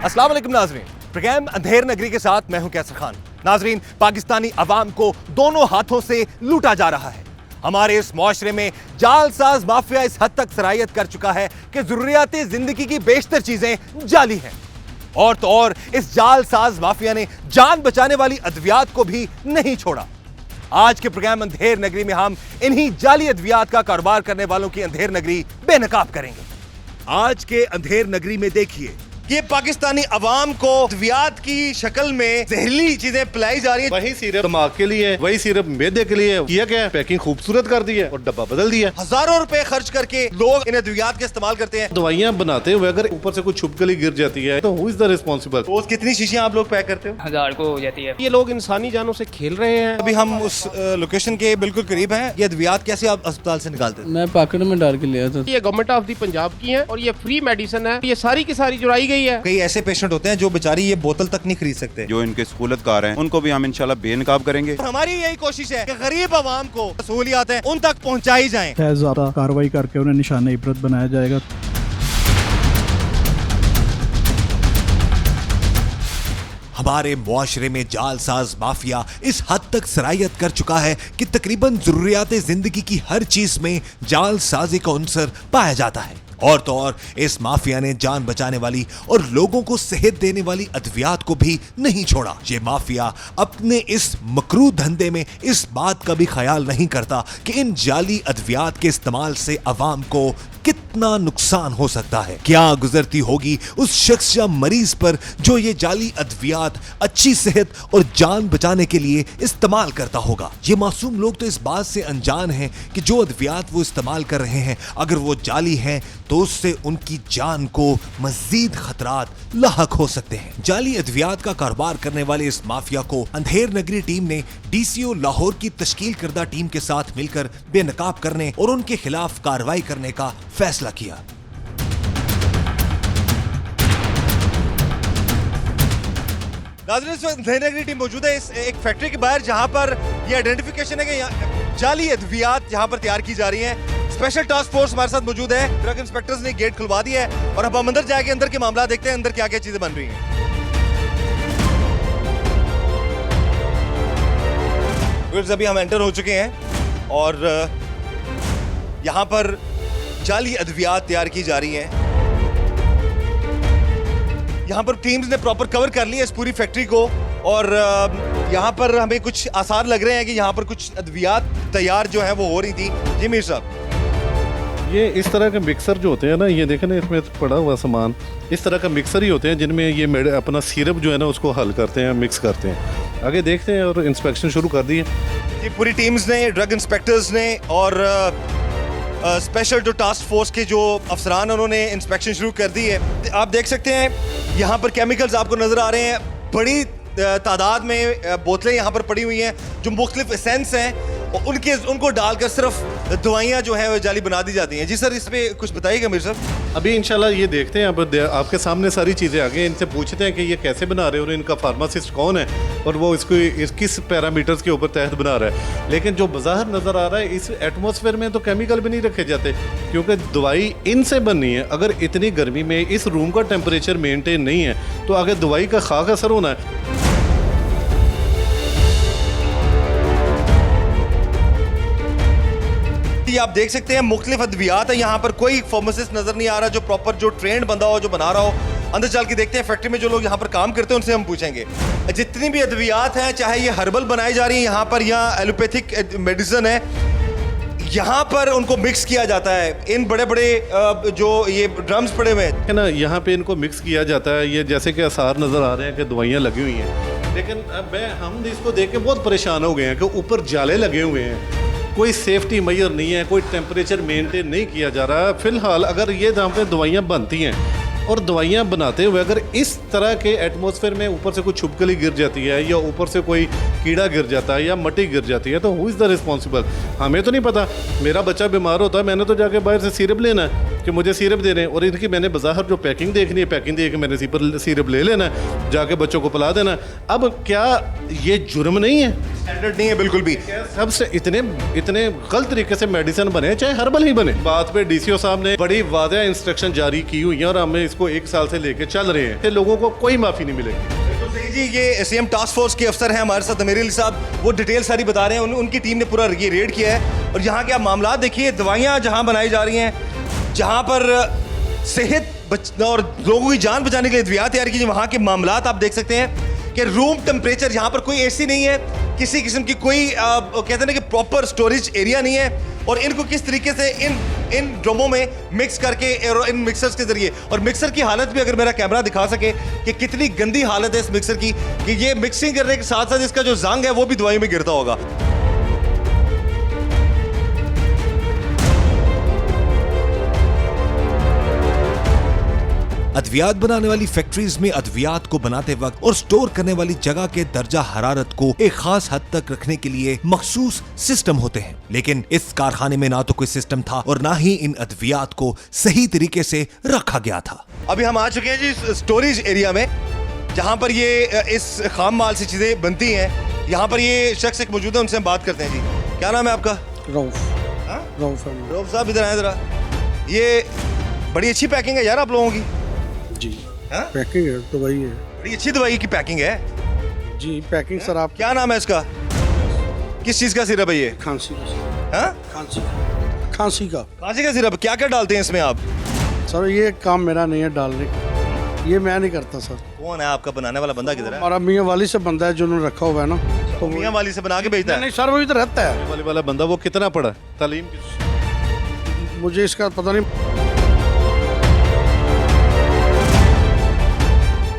अस्सलाम वालेकुम नाजरीन, प्रोग्राम अंधेर नगरी के साथ मैं हूं कैसर खान। नाजरीन, पाकिस्तानी अवाम को दोनों हाथों से लूटा जा रहा है। हमारे इस मुआशरे में जालसाज माफिया इस हद तक सरायत कर चुका है कि जरूरियाती जिंदगी की बेशतर चीजें जाली हैं। और तो और इस जालसाज माफिया ने जान बचाने वाली अद्वियात को भी नहीं छोड़ा। आज के प्रोग्राम अंधेर नगरी में हम इन्हीं जाली अद्वियात का कारोबार करने वालों की अंधेर नगरी बेनकाब करेंगे। आज के अंधेर नगरी में देखिए, ये पाकिस्तानी अवाम को अद्वियात की शक्ल में जहरीली चीजें पिलाई जा रही है। वही सिरप दिमाग के लिए, वही सिरप मैदे के लिए किया गया, पैकिंग खूबसूरत कर दी है और डब्बा बदल दिया। हजारों रुपए खर्च करके लोग इन अद्वियात के इस्तेमाल करते हैं। दवाइयाँ बनाते हुए अगर ऊपर से कुछ छुपकली गिर जाती है तो हु इज द रिस्पॉन्सिबल? रोज कितनी शीशियां आप लोग पैक करते हो? 1000 को हो जाती है। ये लोग इंसानी जानों से खेल रहे हैं। अभी हम उस लोकेशन के बिल्कुल करीब हैं। ये अद्वियात कैसे आप अस्पताल से निकालते हैं? मैं पॉकेट में डाल के लिया था। ये गवर्नमेंट ऑफ दी पंजाब की है और ये फ्री मेडिसिन है। ये सारी की सारी जुड़ाई गई है। कई ऐसे पेशेंट होते हैं जो बेचारी ये बोतल तक नहीं खरीद सकते। जो इनके सहूलतकार हैं उनको भी हम इंशाल्लाह बेनकाब करेंगे। हमारी यही कोशिश है कि गरीब आवाम को सहूलियात हैं उन तक पहुंचाई जाएं। ज्यादा कार्रवाई करके उन्हें निशाने इबरत बनाया जाएगा। हमारे मुआशरे में जालसाज माफिया इस हद तक सरायत कर चुका है कि तकरीबन जरूरियाते जिंदगी की हर चीज में जालसाजी का उनसर पाया जाता है। और तो और इस माफिया ने जान बचाने वाली और लोगों को सेहत देने वाली अद्वियात को भी नहीं छोड़ा। ये माफिया अपने इस मकरू धंधे में इस बात का भी ख्याल नहीं करता कि इन जाली अद्वियात के इस्तेमाल से अवाम को कितना नुकसान हो सकता है। क्या गुजरती होगी उस शख्स या मरीज पर जो ये जाली अद्वियात अच्छी सेहत और जान बचाने के लिए इस्तेमाल करता होगा। ये मासूम लोग तो इस बात से अनजान हैं कि जो अद्वियात वो इस्तेमाल कर रहे हैं अगर वो जाली हैं तो उससे उनकी जान को मजीद खतरात लाहक हो सकते हैं। जाली अद्वियात का कारोबार करने वाले इस माफिया को अंधेर नगरी टीम ने डीसीओ लाहौर की तश्कील करदा टीम के साथ मिलकर बेनकाब करने और उनके खिलाफ कार्रवाई करने का फैसला किया। नाज़रीन, इस वक्त अंधेर नगरी टीम मौजूद है इस एक फैक्ट्री के बाहर जहां पर यह आइडेंटिफिकेशन है कि जाली अद्वियात जहां पर तैयार की जा रही हैं। स्पेशल टास्क फोर्स हमारे साथ मौजूद है। ड्रग इंस्पेक्टर्स ने गेट खुलवा दिया है और अब हम अंदर जाके अंदर के मामला देखते हैं, अंदर क्या क्या चीजें बन रही हैं। अभी हम एंटर हो चुके हैं और यहाँ पर जाली अद्वियात तैयार की जा रही हैं। यहाँ पर टीम्स ने प्रॉपर कवर कर लिया इस पूरी फैक्ट्री को और यहाँ पर हमें कुछ आसार लग रहे हैं कि यहाँ पर कुछ अद्वियात तैयार जो है वो हो रही थी। जी मीर साहब, ये इस तरह के मिक्सर जो होते हैं ना, ये देखें ना इसमें पड़ा हुआ सामान, इस तरह का मिक्सर ही होते हैं जिनमें ये अपना सिरप जो है ना उसको हल करते हैं, मिक्स करते हैं। आगे देखते हैं और इंस्पेक्शन शुरू कर दी है। ये पूरी टीम्स ने, ड्रग इंस्पेक्टर्स ने और स्पेशल जो टास्क फोर्स के जो अफसरान उन्होंने इंस्पेक्शन शुरू कर दी है। आप देख सकते हैं यहाँ पर केमिकल्स आपको नजर आ रहे हैं। बड़ी तादाद में बोतलें यहाँ पर पड़ी हुई हैं जो मुख्तलिफ एसेंस हैं और उनको डालकर सिर्फ दवाइयाँ जो है वो जाली बना दी जाती हैं। जी सर, इस पे कुछ बताइएगा मीर साहब। अभी इंशाल्लाह ये देखते हैं, अब आपके सामने सारी चीज़ें आ गई। इनसे पूछते हैं कि ये कैसे बना रहे हैं और इनका फार्मासिस्ट कौन है और वो इसको किस पैरामीटर्स के ऊपर तहत बना रहा है। लेकिन जो बाहर नज़र आ रहा है, इस एटमॉस्फेयर में तो केमिकल भी नहीं रखे जाते क्योंकि दवाई इनसे बननी है। अगर इतनी गर्मी में इस रूम का टेम्परेचर मेनटेन नहीं है तो आगे दवाई का खाक असर होना है। आप देख सकते हैं मुख्तलिफ अद्वियात है। यहाँ पर कोई फार्मासिस्ट नजर नहीं आ रहा जो प्रॉपर जो ट्रेंड बंदा हो, जो बना रहा हो। अंदर चल के देखते हैं फैक्ट्री में जो लोग यहाँ पर काम करते हैं उनसे हम पूछेंगे। जितनी भी अद्वियात हैं, चाहे ये हर्बल बनाई जा रही है यहाँ पर या एलोपैथिक मेडिसिन है, यहाँ पर उनको मिक्स किया जाता है। इन बड़े बड़े जो ये ड्रम्स पड़े हुए हैं ना, यहाँ पे इनको मिक्स किया जाता है। ये जैसे कि आसार नज़र आ रहे हैं कि दवाइयाँ लगी हुई हैं, लेकिन हम इसको देख के बहुत परेशान हो गए हैं कि ऊपर जाले लगे हुए हैं, कोई सेफ्टी मेजर नहीं है, कोई टेम्परेचर मेंटेन नहीं किया जा रहा। फिलहाल अगर ये जहाँ पे दवाइयाँ बनती हैं और दवाइयाँ बनाते हुए अगर इस तरह के एटमॉस्फेयर में ऊपर से कोई छुपकली गिर जाती है या ऊपर से कोई कीड़ा गिर जाता है या मट्टी गिर जाती है तो हु इज़ द रिस्पॉन्सिबल? हमें तो नहीं पता। मेरा बच्चा बीमार होता है, मैंने तो जाके बाहर से सिरप लेना है कि मुझे सिरप दे रहे हैं, और इनकी मैंने बाजार जो पैकिंग देखनी है, पैकिंग देख के मैंने सिरप ले लेना है, जाके बच्चों को पिला देना। अब क्या ये जुर्म नहीं है? स्टैंडर्ड नहीं है बिल्कुल भी। सबसे इतने गलत तरीके से मेडिसिन बने, चाहे हर्बल ही बने। बात पे डीसीओ साहब ने बड़ी वाज़ेह इंस्ट्रक्शन जारी की हुई है और हमें इसको 1 साल से लेके चल रहे हैं, लोगों को कोई माफ़ी नहीं मिलेगी। तो सही जी, ये सीएम टास्क फोर्स के अफसर हैं हमारे साथ अमीर अली साहब, वो डिटेल सारी बता रहे हैं। उनकी टीम ने पूरा ये रेड किया है और यहाँ के आप मामला देखिए, दवाइयाँ जहाँ बनाई जा रही हैं, जहाँ पर सेहत और लोगों की जान बचाने के लिए अद्वियात तैयार की, वहाँ के मामला आप देख सकते हैं कि रूम टेम्परेचर, यहाँ पर कोई एसी नहीं है, किसी किस्म की कोई कहते हैं ना कि प्रॉपर स्टोरेज एरिया नहीं है, और इनको किस तरीके से इन ड्रमों में मिक्स करके और इन मिक्सर्स के जरिए, और मिक्सर की हालत भी अगर मेरा कैमरा दिखा सके कि कितनी गंदी हालत है इस मिक्सर की, कि ये मिक्सिंग करने के साथ साथ इसका जो जंग है वो भी दवाई में गिरता होगा। अद्वियात बनाने वाली फैक्ट्रीज में अद्वियात को बनाते वक्त और स्टोर करने वाली जगह के दर्जा हरारत को एक खास हद तक रखने के लिए मखसूस सिस्टम होते हैं, लेकिन इस कारखाने में ना तो कोई सिस्टम था और ना ही इन अद्वियात को सही तरीके से रखा गया था। अभी हम आ चुके हैं जी स्टोरेज एरिया में, जहाँ पर ये इस खाम माल से चीजें बनती हैं। यहाँ पर ये शख्स एक मौजूद है, उनसे हम बात करते हैं। जी क्या नाम है आपका? रऊफ साहब, इधर आए जरा। ये बड़ी अच्छी पैकिंग है यार आप लोगों की। जी हाँ? पैकिंग है तो वही है। बड़ी अच्छी दवाई की पैकिंग है जी, पैकिंग सर। आप क्या नाम है इसका? किस चीज का सिरप है ये? खांसी का। हाँ? खांसी का सिरप। क्या क्या डालते हैं इसमें आप? सर ये काम मेरा नहीं है डालने का, ये मैं नहीं करता सर। कौन है आपका बनाने वाला बंदा? किधर है? हमारा मियाँ वाली से बंदा है जो उन्होंने रखा हुआ है ना, तो मियाँ वाली से बना के बेचता है? नहीं सर, वही तो रहता है। वाला बंदा वो कितना पढ़ा, तालीम मुझे इसका पता नहीं।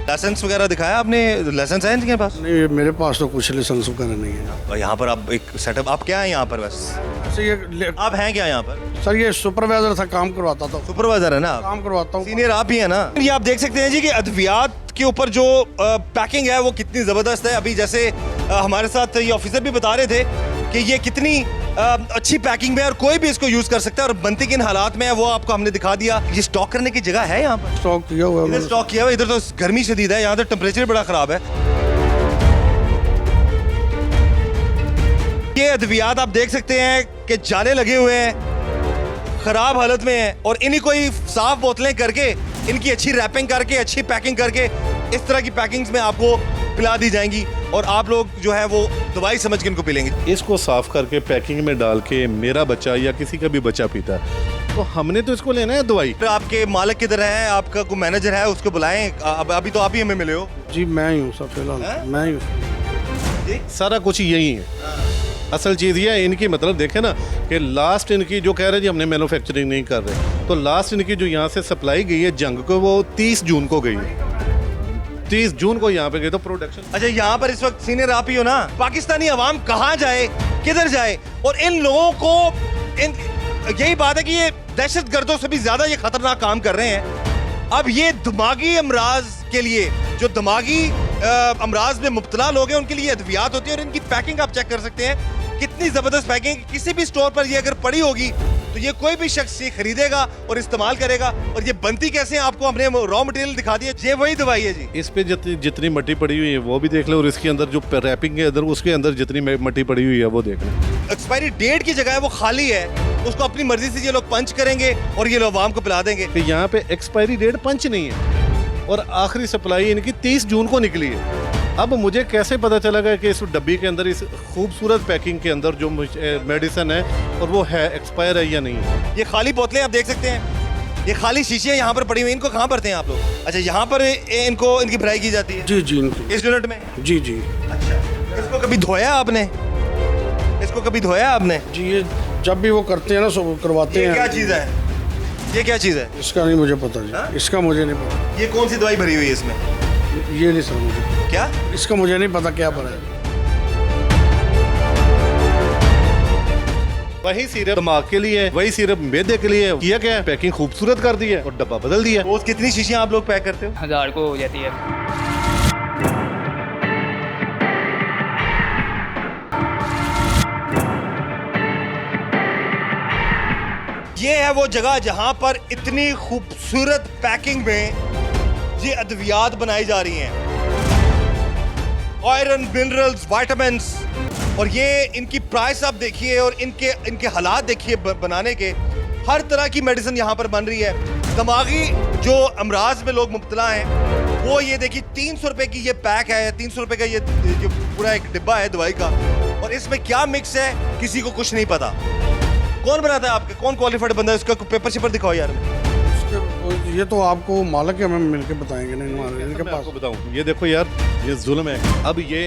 लाइसेंस वगैरह दिखाया आपने? लाइसेंस है इनके पास? नहीं, मेरे पास तो कुछ लाइसेंस वगैरह नहीं है। और यहाँ पर आप एक सेटअप, आप क्या है यहाँ पर? बस आप हैं क्या यहाँ पर? सर ये सुपरवाइजर था, काम करवाता था। सुपरवाइजर है ना आप? काम करवाता हूँ। सीनियर आप ही है ना? ये आप देख सकते हैं जी कि अद्वियात के ऊपर जो पैकिंग है वो कितनी जबरदस्त है। अभी जैसे हमारे साथ ये ऑफिसर भी बता रहे थे कि ये कितनी अच्छी पैकिंग में, और कोई भी इसको यूज कर सकता है, और बनती किन हालात में है वो आपको हमने दिखा दिया। ये स्टॉक करने की जगह है यहाँ पर? स्टॉक किया हुआ है। स्टॉक किया हुआ। इधर तो गर्मी शदीद है, यहाँ तो टेम्परेचर बड़ा खराब है। ये अद्वियात आप देख सकते हैं कि जाले लगे हुए हैं, खराब हालत में है, और इन्हीं को ही साफ बोतलें करके, इनकी अच्छी रैपिंग करके, अच्छी पैकिंग करके, इस तरह की पैकिंग्स में आपको पिला दी जाएंगी, और आप लोग जो है वो दवाई समझ के इनको पी लेंगे। इसको साफ करके पैकिंग में डाल के मेरा बच्चा या किसी का भी बच्चा पीता है, तो हमने तो इसको लेना है दवाई। तो आपके मालिक किधर है? आपका कोई मैनेजर है, उसको बुलाएं। अभी तो आप ही हमें मिले हो। जी मैं ही हूँ सर, फिलहाल मैं ही हूँ। सारा कुछ यही है। असल चीज़ ये है इनकी, मतलब देखें ना कि लास्ट इनकी जो कह रहे जी हमने मैन्युफैक्चरिंग नहीं कर रहे, तो लास्ट इनकी जो यहाँ से सप्लाई गई है जंग को, वो 30 जून को गई है। 30 जून को यहाँ पे गए तो प्रोडक्शन। अच्छा, यहाँ पर इस वक्त सीनियर आप ही हो ना? पाकिस्तानी अवाम कहाँ जाए, किधर जाए? और इन लोगों को यही बात है कि ये दहशत गर्दों से भी ज्यादा ये खतरनाक काम कर रहे हैं। अब ये दिमागी अमराज के लिए, जो दिमागी अमराज में मुब्तला लोग हैं, उनके लिए अद्वियात होती है, और इनकी पैकिंग आप चेक कर सकते हैं कितनी जबरदस्त पैकिंग। किसी भी स्टोर पर ये अगर पड़ी होगी तो ये कोई भी शख्स ये खरीदेगा और इस्तेमाल करेगा। और ये बनती कैसे है आपको हमने रॉ मटेरियल दिखा दिया। ये वही दवाई है जी। इस पे जितनी मट्टी पड़ी हुई है वो भी देख लो, और इसके अंदर जो रैपिंग है अंदर, उसके अंदर जितनी मट्टी पड़ी हुई है वो देख लो। एक्सपायरी डेट की जगह है वो खाली है, उसको अपनी मर्जी से ये लोग पंच करेंगे और ये लोग आवाम को पिला देंगे। कि यहाँ पे एक्सपायरी डेट पंच नहीं है, और आखिरी सप्लाई इनकी 30 जून को निकली है। अब मुझे कैसे पता चला गया कि इस डब्बी के अंदर, इस खूबसूरत पैकिंग के अंदर जो मेडिसिन है और वो है एक्सपायर है या नहीं है? ये खाली बोतलें आप देख सकते हैं, ये खाली शीशियाँ यहाँ पर पड़ी हुई, इनको कहाँ भरते हैं आप लोग? अच्छा, यहाँ पर इनको इनकी भराई की जाती है? जी जी, इनकी इस यूनिट में? जी जी। अच्छा, इसको कभी धोया आपने? इसको कभी धोया आपने? जी, ये जब भी वो करते हैं ना सब करवाते हैं। क्या चीज़ है ये? क्या चीज़ है? इसका नहीं मुझे पता जी। हा? इसका मुझे नहीं पता। ये कौन सी दवाई भरी हुई है इसमें? ये नहीं सर मुझे। क्या? इसका मुझे नहीं पता क्या भरा है। वही सिरप दिमाग के लिए, वही सिरप मैदे के लिए किया क्या है, पैकिंग खूबसूरत कर दी है और डब्बा बदल दिया। रोज कितनी शीशियाँ आप लोग पैक करते हो? 1000 को हो जाती है। ये है वो जगह जहां पर इतनी खूबसूरत पैकिंग में ये अद्वियात बनाई जा रही हैं, आयरन, मिनरल्स, विटामिन्स, और ये इनकी प्राइस आप देखिए और इनके हालात देखिए बनाने के। हर तरह की मेडिसिन यहाँ पर बन रही है। दिमागी जो अमराज में लोग मुब्तला हैं वो ये देखिए 300 रुपए की ये पैक है, 300 रुपए का ये जो पूरा एक डिब्बा है दवाई का, और इसमें क्या मिक्स है किसी को कुछ नहीं पता। कौन बनाता है आपके, कौन क्वालिफाइड बंदा है, उसका पेपर शेपर दिखाओ यार। ये तो आपको मालिक है, हम मिलके बताएंगे। नहीं हमारे इनके मैं पास आपको बताऊं, ये देखो यार, ये जुल्म है। अब ये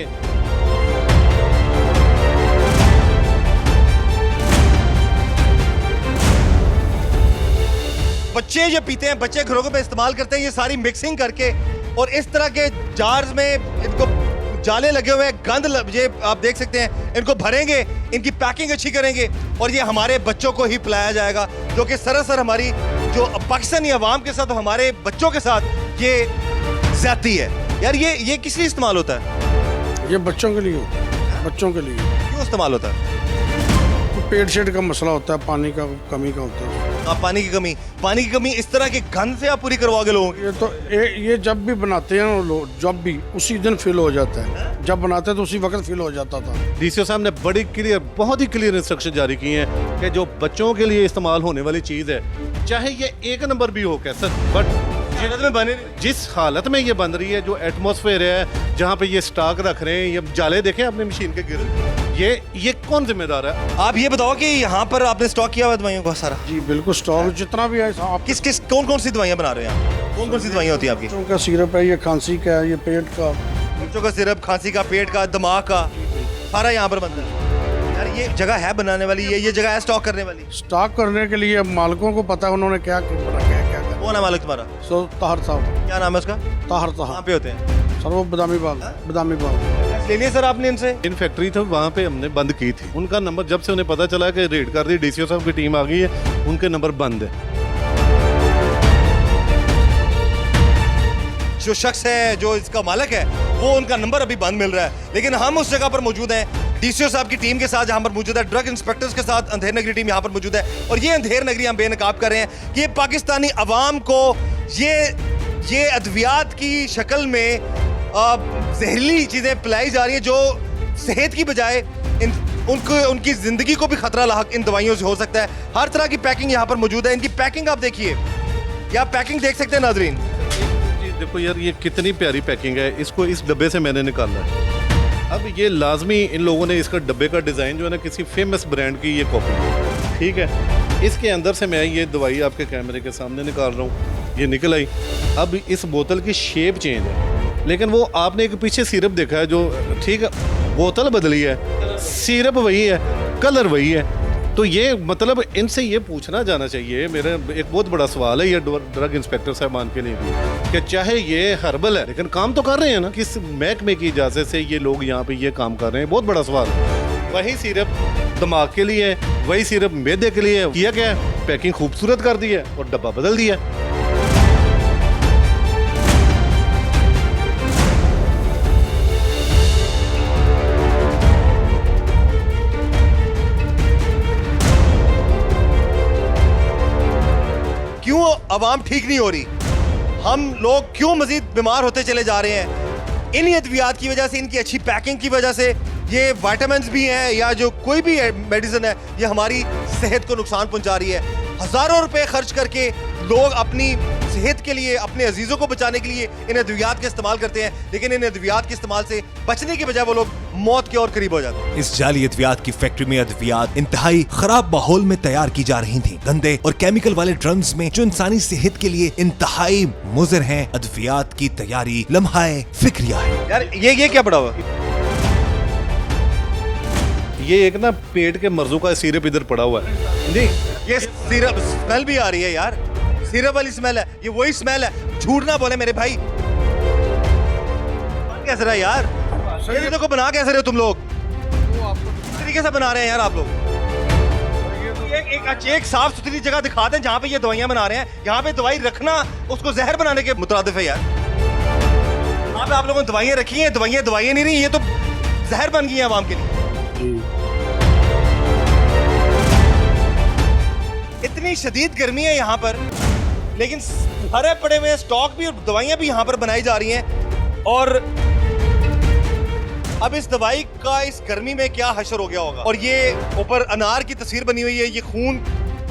बच्चे ये पीते हैं, बच्चे घरों में इस्तेमाल करते हैं ये सारी मिक्सिंग करके, और इस तरह के जार्स में इनको जाले लगे हुए हैं, ये आप देख सकते हैं। इनको भरेंगे, इनकी पैकिंग अच्छी करेंगे और ये हमारे बच्चों को ही पिलाया जाएगा, जो कि सरासर हमारी जो पाकिस्तानी अवाम के साथ, हमारे बच्चों के साथ ये ज्यादती है यार। ये किस लिए इस्तेमाल होता है? ये बच्चों के लिए होता है, बच्चों के लिए। क्यों इस्तेमाल होता है? तो पेट शेट का मसला होता है, पानी का कमी का होता है। पानी की कमी इस तरह के गंद से आप पूरी करवाओगे लोगों की? ये तो ये जब भी बनाते हैं वो लोग, जब भी उसी दिन फिल हो जाता है। जब बनाते हैं तो उसी वक्त फिल हो जाता था। डीसीओ साहब ने बड़ी क्लियर, बहुत ही क्लियर इंस्ट्रक्शन जारी की हैं कि जो बच्चों के लिए इस्तेमाल होने वाली चीज़ है, चाहे ये 1 नंबर भी हो कैसे, बट में बने जिस हालत में ये बन रही है, जो एटमॉस्फेयर है जहाँ पे ये स्टॉक रख रहे हैं, ये जाले देखें अपने मशीन के गिर, ये कौन जिम्मेदार है? आप ये बताओ कि यहाँ पर आपने स्टॉक किया हुआ दवाइयों का सारा? जी बिल्कुल, स्टॉक जितना भी है। आप किस कौन सी दवाइयाँ बना रहे हैं? कौन सी दवाइयाँ होती है आपकी? बच्चों का सिरप है, ये खांसी का है, ये पेट का। बच्चों का सिरप, खांसी का, पेट का, दिमाग का, सारा यहाँ पर बनता है यार। ये जगह है बनाने वाली, ये जगह है स्टॉक करने वाली। स्टॉक करने के लिए मालिकों को पता है उन्होंने क्या कौन है मालिक तुम्हारा? ताहर साहब। क्या नाम है उसका? ताहर कहाँ साहब पे होते हैं सर? वो बदामी बाग। ले लिए सर आपने इनसे? इन फैक्ट्री थी वहाँ पे हमने बंद की थी। उनका नंबर जब से उन्हें पता चला कि रेड कर दी, डीसीओ साहब की टीम आ गई है, उनके नंबर बंद है। जो शख्स है, जो इसका मालिक है, वो उनका नंबर अभी बंद मिल रहा है। लेकिन हम उस जगह पर मौजूद हैं, डीसीओ साहब की टीम के साथ जहां पर मौजूद है, ड्रग इंस्पेक्टर्स के साथ अंधेर नगरी टीम यहां पर मौजूद है। और ये अंधेर नगरी हम बेनकाब कर रहे हैं कि ये पाकिस्तानी अवाम को ये अद्वियात की शक्ल में जहरीली चीज़ें पिलाई जा रही हैं, जो सेहत की बजाय उनकी ज़िंदगी को भी खतरा लाहक इन दवाइयों से हो सकता है। हर तरह की पैकिंग यहाँ पर मौजूद है। इनकी पैकिंग आप देखिए, या पैकिंग देख सकते हैं नाजरीन। देखो यार, ये कितनी प्यारी पैकिंग है। इसको इस डब्बे से मैंने निकाला है। अब ये लाजमी इन लोगों ने इसका डब्बे का डिज़ाइन जो है ना, किसी फेमस ब्रांड की ये कॉपी है, ठीक है। इसके अंदर से मैं ये दवाई आपके कैमरे के सामने निकाल रहा हूँ, ये निकल आई। अब इस बोतल की शेप चेंज है, लेकिन वो आपने एक पीछे सिरप देखा है जो, ठीक है, बोतल बदली है, सिरप वही है, कलर वही है। तो ये मतलब इनसे ये पूछना जाना चाहिए, मेरा एक बहुत बड़ा सवाल है ये ड्रग इंस्पेक्टर साहबान के लिए भी, कि चाहे ये हर्बल है लेकिन काम तो कर रहे हैं ना, किस महकमे की इजाज़त से ये लोग यहाँ पे ये काम कर रहे हैं, बहुत बड़ा सवाल है। वही सिरप दिमाग के लिए, वही सिरप मैदे के लिए, किया क्या है, पैकिंग खूबसूरत कर दी है और डब्बा बदल दिया। क्यों अवाम ठीक नहीं हो रही? हम लोग क्यों मजीद बीमार होते चले जा रहे हैं? इन्हीं अद्वियात की वजह से, इनकी अच्छी पैकिंग की वजह से। ये विटामिन्स भी हैं या जो कोई भी मेडिसिन है, ये हमारी सेहत को नुकसान पहुंचा रही है। हज़ारों रुपए खर्च करके लोग अपनी सेहत के लिए, अपने अजीज़ों को बचाने के लिए इन अद्वियात का इस्तेमाल करते हैं, लेकिन इन अद्वियात के इस्तेमाल से बचने के बजाय वो लोग मौत के और करीब हो जाते हैं। इस जाली अद्वियात की फैक्ट्री में अद्वियात इंतहाई खराब माहौल में तैयार की जा रही थी। गंदे और केमिकल वाले ड्रम्स में, जो इंसानी सेहत के लिए इंतहाई मुज़र हैं। अद्वियात की तैयारी लम्हाए फिक्रिया है। यार ये क्या पड़ा हुआ? ये एक ना पेट के मर्जों का सिरप इधर पड़ा हुआ है। नहीं, ये सिरप स्मेल भी आ रही है यार, सिरप वाली स्मेल है, ये वही स्मेल है। झूठ ना बोले मेरे भाई। कैसे रहा यार? ये देखो बना कैसे रहे हो तुम लोग? किस तरीके से बना रहे हैं यार आप लोग? एक साफ सुथरी जगह दिखाते हैं जहाँ पे ये दवाइयाँ बना रहे हैं। यहाँ पे दवाई रखना उसको जहर बनाने के मुतरादिफ है यार। यहाँ पे आप लोगों ने दवाइयाँ रखी हैं, दवाइयाँ नहीं रही, ये तो जहर बन गई है आवाम के लिए। इतनी शदीद गर्मी है यहाँ पर, लेकिन भरे पड़े हुए स्टॉक भी और दवाइयाँ भी यहाँ पर बनाई जा रही हैं। और अब इस दवाई का इस गर्मी में क्या हशर हो गया होगा। और ये ऊपर अनार की तस्वीर बनी हुई है, ये खून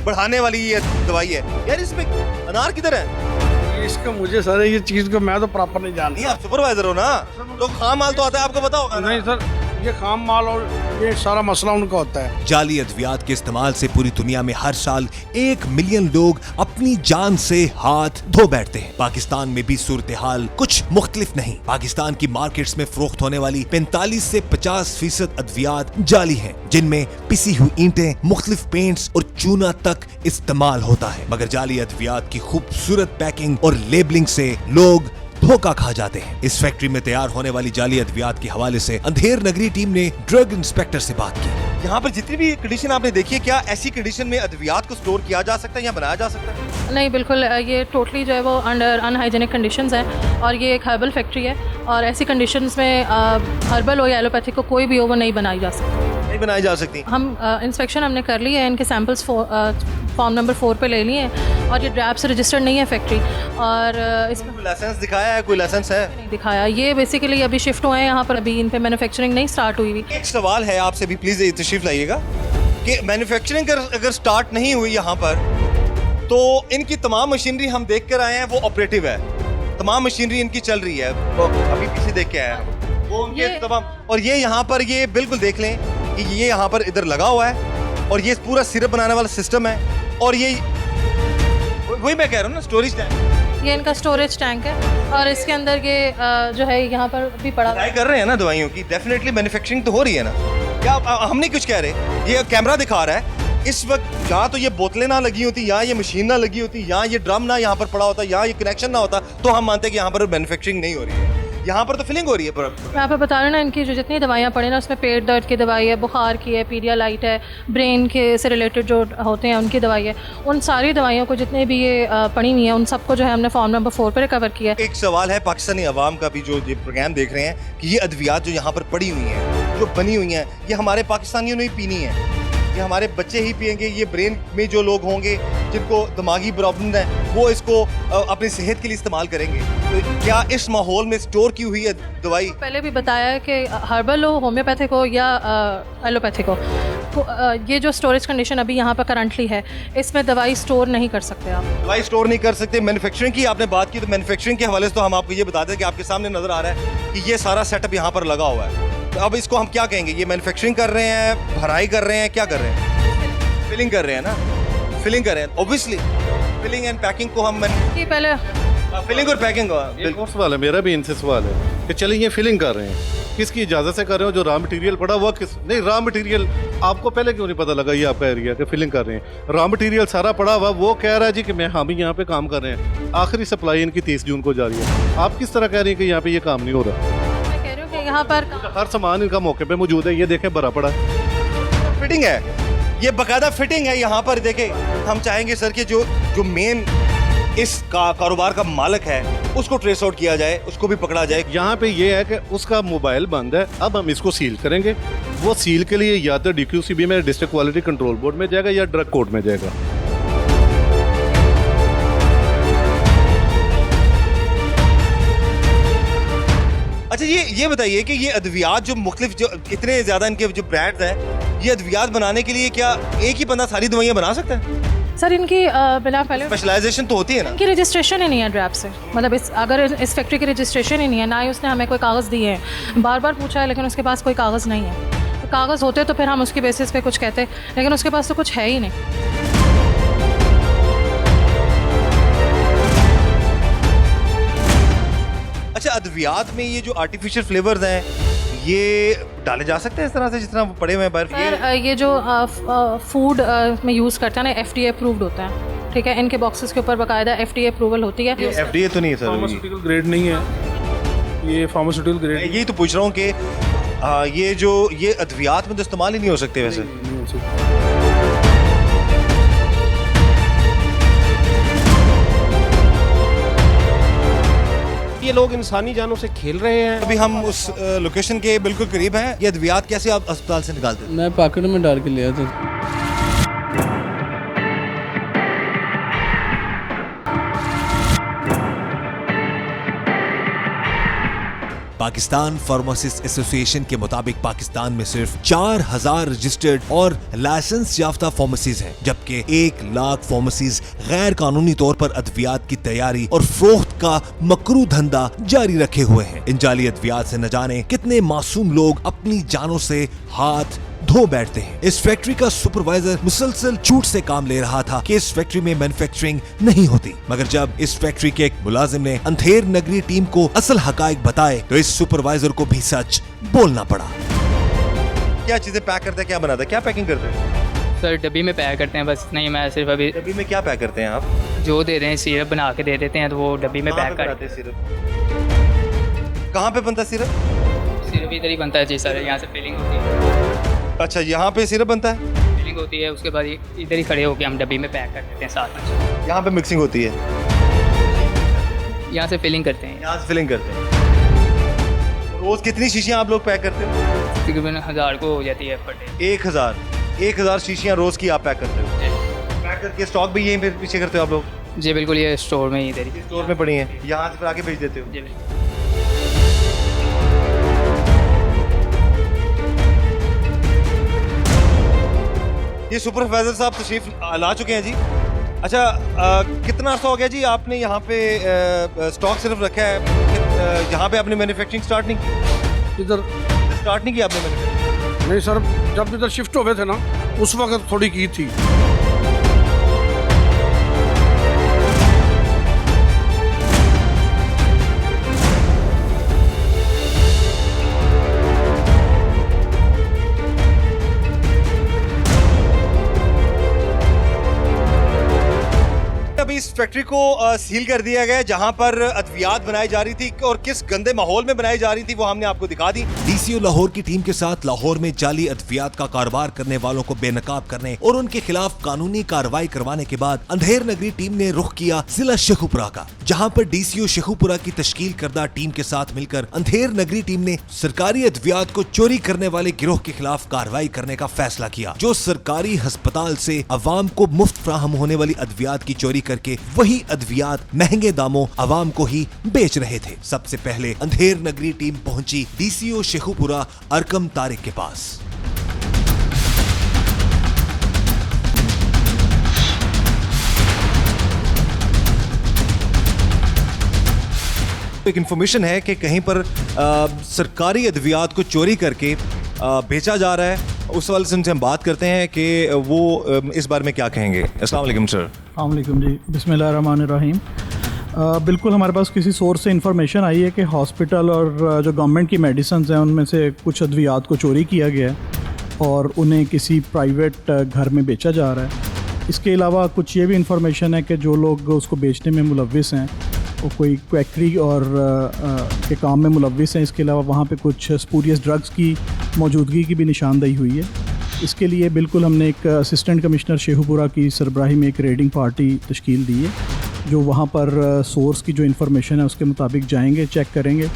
बढ़ाने वाली ये दवाई है। यार इसमें अनार किधर है? इसका मुझे सर ये चीज़ को मैं तो प्रॉपर नहीं जानता। नहीं, आप सुपरवाइजर हो ना, तो खाम माल तो आता है, आपको पता होगा ना? नहीं सर, ये खाम माल और ये सारा मसला उनका होता है। जाली अद्वियात के इस्तेमाल से पूरी दुनिया में हर साल 1 मिलियन लोग अपनी जान से हाथ धो बैठते हैं। पाकिस्तान में भी सूरत हाल कुछ मुख्तलिफ नहीं। पाकिस्तान की मार्केट्स में फरोख्त होने वाली 45 से 50% अद्वियात जाली हैं, जिनमें पिसी हुई ईंटें, मुख्तलिफ पेंट्स और चूना तक इस्तेमाल होता है। मगर जाली अद्वियात की खूबसूरत पैकिंग और लेबलिंग से लोग धोखा खा जाते हैं। इस फैक्ट्री में तैयार होने वाली जाली अद्वियात के हवाले से अंधेर नगरी टीम ने ड्रग इंस्पेक्टर से बात की। यहाँ पर जितनी भी कंडीशन आपने देखी है, क्या ऐसी कंडीशन में अद्वियात को स्टोर किया जा सकता है या बनाया जा सकता है? नहीं, बिल्कुल ये टोटली जो है वो अंडर अनहाइजेनिक कंडीशंस है और ये एक हर्बल फैक्ट्री है और ऐसी कंडीशंस में हर्बल हो या एलोपैथिक को कोई भी हो वो नहीं बनाई जा सकती। नहीं बनाई जा सकती। हम इंस्पेक्शन हमने कर ली है, इनके सैंपल्स फॉर्म नंबर 4 पे ले लिए हैं और ये ड्रैप से रजिस्टर्ड नहीं है फैक्ट्री। और इसमें कोई लाइसेंस दिखाया है? कोई लाइसेंस है? नहीं दिखाया। ये बेसिकली अभी शिफ्ट हुए हैं यहाँ पर, अभी इन पे मैन्युफैक्चरिंग नहीं स्टार्ट हुई। एक सवाल है आपसे भी, प्लीज तशरीफ लाइएगा, कि मैन्युफैक्चरिंग अगर स्टार्ट नहीं हुई यहाँ पर, तो इनकी तमाम मशीनरी हम देख कर आए हैं, वो ऑपरेटिव है, तमाम मशीनरी इनकी चल रही है। वो अभी पीछे देख के आए हैं वो उनके तमाम। और ये यहाँ पर ये बिल्कुल देख लें कि ये यहाँ पर इधर लगा हुआ है और ये पूरा सिरप बनाने वाला सिस्टम है। और ये वही मैं कह रहा हूँ ना, स्टोरेज टैंक। ये इनका स्टोरेज टैंक है और इसके अंदर ये जो है यहाँ पर भी पड़ा ट्राई कर रहे हैं ना दवाइयों की, डेफिनेटली मैन्युफैक्चरिंग तो हो रही है ना। क्या हम नहीं कुछ कह रहे, ये कैमरा दिखा रहा है इस वक्त। यहाँ तो ये बोतलें ना लगी होती, यहाँ ये मशीन ना लगी होती, यहाँ ये ड्रम ना यहाँ पर पड़ा होता, यहाँ ये कनेक्शन ना होता, तो हम मानते हैं कि यहाँ पर मैन्युफैक्चरिंग नहीं हो रही है। यहाँ पर तो फिलिंग हो रही है। मैं आप बता रहे ना, इनकी जो जितनी दवाइयाँ पड़ी ना, उसमें पेट दर्द की दवाई है, बुखार की है, पीडियालाइट है, ब्रेन के से रिलेटेड जो होते हैं उनकी दवाई है। उन सारी दवाइयों को जितने भी ये पड़ी हुई हैं, उन सबको जो है हमने फॉर्म नंबर 4 पे रिकवर किया है। एक सवाल है पाकिस्तानी अवाम का भी, जो ये प्रोग्राम देख रहे हैं, कि ये अद्वियात जो यहाँ पर पड़ी हुई हैं, जो बनी हुई हैं, ये हमारे पाकिस्तानियों ने ही पीनी है, ये हमारे बच्चे ही पिएंगे? ये ब्रेन में जो लोग होंगे जिनको दिमागी प्रॉब्लम है, वो इसको अपनी सेहत के लिए इस्तेमाल करेंगे? तो क्या इस माहौल में स्टोर की हुई है दवाई? पहले भी बताया है कि हर्बल हो, होम्योपैथिक हो या एलोपैथिक हो, तो ये जो स्टोरेज कंडीशन अभी यहाँ पर करंटली है, इसमें दवाई स्टोर नहीं कर सकते आप। दवाई स्टोर नहीं कर सकते। मैन्युफैक्चरिंग की आपने बात की, तो मैन्युफैक्चरिंग के हवाले से तो हम आपको ये बता दें कि आपके सामने नजर आ रहा है कि ये सारा सेटअप यहाँ पर लगा हुआ है। तो अब इसको हम क्या कहेंगे? ये मैन्युफैक्चरिंग कर रहे हैं, भराई कर रहे हैं, क्या कर रहे हैं? फिलिंग कर रहे हैं ना, फिलिंग कर रहे हैं। ऑब्वियसली फिलिंग एंड पैकिंग को हम कि पहले फिलिंग और पैकिंग एक और सवाल है मेरा भी इनसे सवाल है कि चलिए ये फिलिंग कर रहे हैं, किसकी इजाज़त से कर रहे हो? जो रॉ मटेरियल पड़ा हुआ किस नहीं, रॉ मटेरियल आपको पहले क्यों नहीं पता लगा ये आपका एरिया कि फिलिंग कर रहे हैं? रॉ मटेरियल सारा पड़ा हुआ, वो कह रहा है जी कि मैं हम यहाँ पे काम कर रहे हैं, आखिरी सप्लाई इनकी 30 जून को जारी है। आप किस तरह कह रही हैं कि यहाँ पे ये काम नहीं हो रहा? मैं कह रही हूँ कि यहाँ पर हर सामान इनका मौके पे मौजूद है, ये देखें भरा पड़ा है। फिटिंग है, ये बाकायदा फिटिंग है। यहाँ पर देखें, हम चाहेंगे सर कि जो मेन इस कारोबार का मालिक है उसको ट्रेस आउट किया जाए, उसको भी पकड़ा जाए। यहाँ पे ये है कि उसका मोबाइल बंद है, अब हम इसको सील करेंगे। वो सील के लिए या तो DQCB में, डिस्ट्रिक्ट क्वालिटी कंट्रोल बोर्ड में जाएगा, या ड्रग कोर्ट में जाएगा। अच्छा, ये बताइए कि ये अद्वियात जो मुख्तलिफ, जो इतने ज़्यादा इनके जो ब्रांड्स हैं, ये अद्वियात बनाने के लिए क्या एक ही बंदा सारी दवाइयाँ बना सकता है? सर इनकी बिना पहले स्पेशलाइजेशन तो होती है ना? इनकी रजिस्ट्रेशन ही नहीं है ड्रैप से, मतलब अगर इस फैक्ट्री की रजिस्ट्रेशन ही नहीं है, ना ही उसने हमें कोई कागज़ दिए हैं। बार बार पूछा है लेकिन उसके पास कोई कागज़ नहीं है। तो कागज़ होते तो फिर हम उसकी बेसिस पे कुछ कहते, लेकिन उसके पास तो कुछ है ही नहीं। अच्छा, अद्वियात में ये जो आर्टिफिशियल फ्लेवर्स हैं, ये डाले जा सकते हैं इस तरह से जिस तरह वो पड़े हुए हैं बाहर? सर ये जो फूड में यूज़ करते हैं ना, FDA अप्रूव्ड होता है, ठीक है? इनके बॉक्सेस के ऊपर बाकायदा FDA अप्रूवल होती है। FDA तो नहीं है सर, फार्मास्यूटिकल ग्रेड नहीं है ये, फार्मास्यूटिकल ग्रेड यही तो पूछ रहा हूँ कि ये अद्वियात में तो इस्तेमाल ही नहीं हो सकते वैसे। नहीं हो सकता। ये लोग इंसानी जानों से खेल रहे हैं। अभी हम उस लोकेशन के बिल्कुल करीब हैं। ये अद्वियात कैसे आप अस्पताल से निकालते हैं? मैं पॉकेट में डाल के लिया था। पाकिस्तान फार्मासिस्ट एसोसिएशन के मुताबिक पाकिस्तान में सिर्फ 4000 रजिस्टर्ड और लाइसेंस याफ्ता फार्मेसीज हैं, जबकि 1 लाख फार्मेसीज गैर कानूनी तौर पर अद्वियात की तैयारी और फरोख्त का मकरू धंधा जारी रखे हुए हैं। इन जाली अद्वियात से न जाने कितने मासूम लोग अपनी जानों से हाथ धो बैठते हैं। इस फैक्ट्री का सुपरवाइजर मुसलसल झूठ से काम ले रहा था कि इस फैक्ट्री में मैन्युफैक्चरिंग नहीं होती, मगर जब इस फैक्ट्री के एक मुलाजिम ने अंधेर नगरी टीम को असल हकायक बताए तो इस सुपरवाइजर को भी सच बोलना पड़ा। क्या चीजें पैक करते हैं, क्या बनाता है, क्या पैकिंग करते हैं? सर डब्बी में पैक करते हैं बस। नहीं, मैं सिर्फ अभी डब्बी में क्या पैक करते हैं आप? जो दे रहे हैं सिरप बना के दे देते हैं तो वो डब्बी में पैक करते हैं। सिरप कहाँ पे बनता है सिरप? सिरप इधर ही बनता है जी सर, यहाँ से फिलिंग होती है। अच्छा, यहाँ पे सिरप बनता है, फिलिंग होती है, उसके बाद इधर ही खड़े होकर हम डब्बी में पैक कर देते हैं साथ में। यहाँ पे मिक्सिंग होती है, यहाँ से फिलिंग करते हैं। यहाँ से फिलिंग करते हैं। रोज कितनी शीशियाँ आप लोग पैक करते हो? तकरीबन 1000 को हो जाती है पर डे। 1000 शीशियाँ रोज की आप पैक करते हो? पैक करके स्टॉक भी यहीं पे पीछे करते हो आप लोग? जी बिल्कुल, ये स्टोर में ही इधर ही स्टोर में पड़ी है, यहाँ से फिर आगे भेज देते हो? जी बिल्कुल। ये सुपरवाइजर साहब तशरीफ ला चुके हैं जी। अच्छा, कितना अर्सा हो गया जी आपने यहाँ पे स्टॉक सिर्फ रखा है? यहाँ पे आपने मैन्युफैक्चरिंग स्टार्ट नहीं की? इधर स्टार्ट नहीं की आपने मैन्युफैक्चरिंग? नहीं सर, जब इधर शिफ्ट हुए थे ना उस वक्त थोड़ी की थी। अभी इस फैक्ट्री को सील कर दिया गया जहां पर अद्वियात बनाई जा रही थी और किस गंदे माहौल में बनाई जा रही थी वो हमने आपको दिखा दी। डीसीओ लाहौर की टीम के साथ लाहौर में जाली अद्वियात का कारोबार करने वालों को बेनकाब करने और उनके खिलाफ कानूनी कार्रवाई करवाने के बाद अंधेर नगरी टीम ने रुख किया जिला शेखुपुरा का, जहां पर डीसीओ शेखुपुरा की तश्कील करदा टीम के साथ मिलकर अंधेर नगरी टीम ने सरकारी अद्वियात को चोरी करने वाले गिरोह के खिलाफ कार्रवाई करने का फैसला किया, जो सरकारी अस्पताल से अवाम को मुफ्त फराहम होने वाली अद्वियात की चोरी करके वही अद्वियात महंगे दामों अवाम को ही बेच रहे थे। सबसे पहले अंधेर नगरी टीम पहुंची डीसीओ शेखुपुरा अरकम तारिक के पास। एक इन्फॉर्मेशन है कि कहीं पर सरकारी अद्वियात को चोरी करके बेचा जा रहा है। उस वाले से उनसे हम बात करते हैं कि वो इस बारे में क्या कहेंगे। अस्सलाम वालेकुम सर। अस्सलाम वालेकुम जी, बिस्मिल्लाहिर्रहमानिर्रहीम। बिल्कुल हमारे पास किसी सोर्स से इन्फॉर्मेशन आई है कि हॉस्पिटल और जो गवर्नमेंट की मेडिसिन हैं उनमें से कुछ अद्वियात को चोरी किया गया है और उन्हें किसी प्राइवेट घर में बेचा जा रहा है। इसके अलावा कुछ ये भी इन्फॉर्मेशन है कि जो लोग उसको बेचने में मुलव्विस हैं वो कोई क्वैकरी और के काम में मुलव्विस हैं। इसके अलावा वहाँ पे कुछ स्पूरियस ड्रग्स की मौजूदगी की भी निशानदेही हुई है। इसके लिए बिल्कुल हमने एक असिस्टेंट कमिश्नर शेखुपुरा की सरबराही में एक रेडिंग पार्टी तश्कील दी है, जो वहाँ पर सोर्स की जो इन्फॉर्मेशन है उसके मुताबिक जाएंगे, चेक करेंगे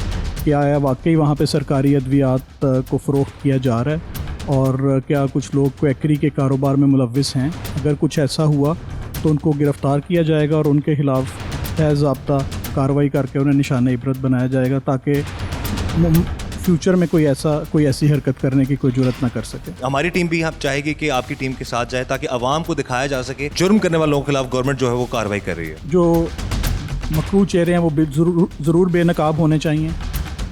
कि आया वाकई वहाँ पे सरकारी अद्वियात को फ़रोख्त किया जा रहा है और क्या कुछ लोग क्वैकरी के कारोबार में मुलव्विस हैं। अगर कुछ ऐसा हुआ तो उनको गिरफ़्तार किया जाएगा और उनके ख़िलाफ़ तय-ज़ाब्ता कार्रवाई करके उन्हें निशान इबरत बनाया जाएगा ताकि फ्यूचर में कोई ऐसी हरकत करने की कोई जरूरत ना कर सके। हमारी टीम भी आप चाहेगी कि आपकी टीम के साथ जाए ताकि आवाम को दिखाया जा सके जुर्म करने वालों के खिलाफ गवर्नमेंट जो है वो कार्रवाई कर रही है। जो मकरू चेहरे हैं वो ज़रूर बेनकाब होने चाहिए,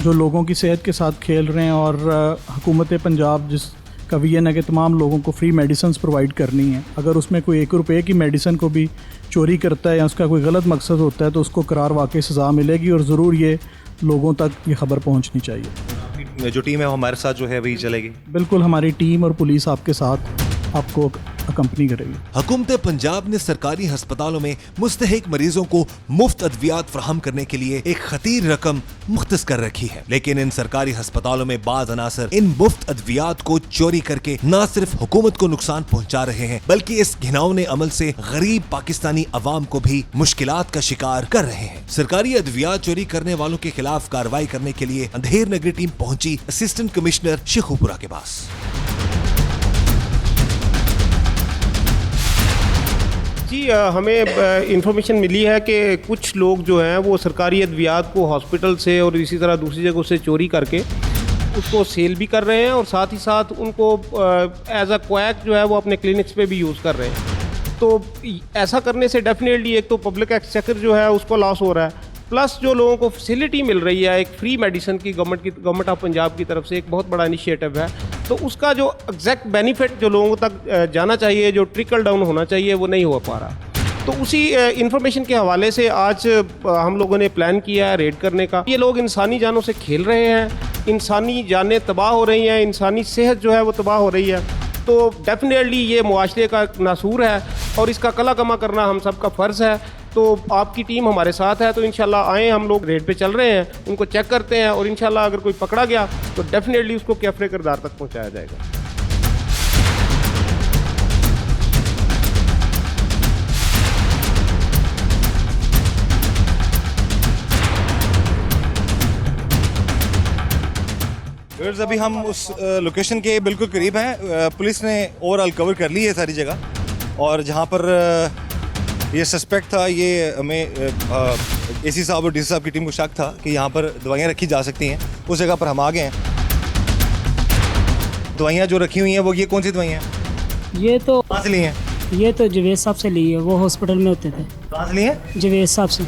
जो लोगों की सेहत के साथ खेल रहे हैं। और हुकूमत पंजाब जिस का विजन है कि तमाम लोगों को फ्री मेडिसिन प्रोवाइड करनी है, अगर उसमें कोई 1 रुपये की मेडिसिन को भी चोरी करता है या उसका कोई गलत मकसद होता है तो उसको करार वाकई सज़ा मिलेगी और ज़रूर ये लोगों तक ये खबर पहुंचनी चाहिए। जो टीम है वो हमारे साथ जो है वही चलेगी। बिल्कुल, हमारी टीम और पुलिस आपके साथ आपको अकम्पनी करेगी। हुकूमत पंजाब ने सरकारी अस्पतालों में मुस्तहिक मरीजों को मुफ्त अद्वियात फराहम करने के लिए एक खतीर रकम मुख्तस कर रखी है, लेकिन इन सरकारी अस्पतालों में बाज अनासर इन मुफ्त अद्वियात को चोरी करके न सिर्फ हुकूमत को नुकसान पहुंचा रहे हैं बल्कि इस घिनौने अमल से गरीब पाकिस्तानी अवाम को भी मुश्किलात का शिकार कर रहे हैं। सरकारी अद्वियात चोरी करने वालों के खिलाफ कार्रवाई करने के लिए अंधेर नगरी टीम पहुंची असिस्टेंट कमिश्नर शेखुपुरा के पास। जी हमें इंफॉर्मेशन मिली है कि कुछ लोग जो हैं वो सरकारी अद्वियात को हॉस्पिटल से और इसी तरह दूसरी जगह से चोरी करके उसको सेल भी कर रहे हैं और साथ ही साथ उनको एज अ क्वैक जो है वो अपने क्लिनिक्स पे भी यूज़ कर रहे हैं। तो ऐसा करने से डेफिनेटली एक तो पब्लिक एक्सचेकर जो है उसको लॉस हो रहा है, प्लस जो लोगों को फैसिलिटी मिल रही है एक फ्री मेडिसिन की गवर्नमेंट ऑफ पंजाब की तरफ से एक बहुत बड़ा इनिशिएटिव है, तो उसका जो एग्जैक्ट बेनिफिट जो लोगों तक जाना चाहिए, जो ट्रिकल डाउन होना चाहिए, वो नहीं हो पा रहा। तो उसी इंफॉर्मेशन के हवाले से आज हम लोगों ने प्लान किया है रेड करने का। ये लोग इंसानी जानों से खेल रहे हैं, इंसानी जानें तबाह हो रही हैं, इंसानी सेहत जो है वो तबाह हो रही है। तो डेफिनेटली ये मुआशरे का नासूर है और इसका कला कमा करना हम सब का फ़र्ज़ है। तो आपकी टीम हमारे साथ है, तो इंशाल्लाह आए, हम लोग रेड पे चल रहे हैं, उनको चेक करते हैं और इंशाल्लाह अगर कोई पकड़ा गया तो डेफिनेटली उसको कैफरे किरदार तक पहुंचाया जाएगा। अभी हम उस लोकेशन के बिल्कुल करीब हैं। पुलिस ने ओवरऑल कवर कर ली है सारी जगह, और जहाँ पर ये सस्पेक्ट था, ये हमें एसी साहब और डीसी साहब की टीम को शक था कि यहाँ पर दवाइयाँ रखी जा सकती हैं। उस जगह पर हम आ गए हैं। दवाइयाँ जो रखी हुई हैं वो ये कौन सी दवाइयाँ हैं? ये तो कहाँ से ली हैं? ये तो जवेद साहब से ली है, वो हॉस्पिटल में होते थे। कहाँ से ली हैं? जवेद साहब से।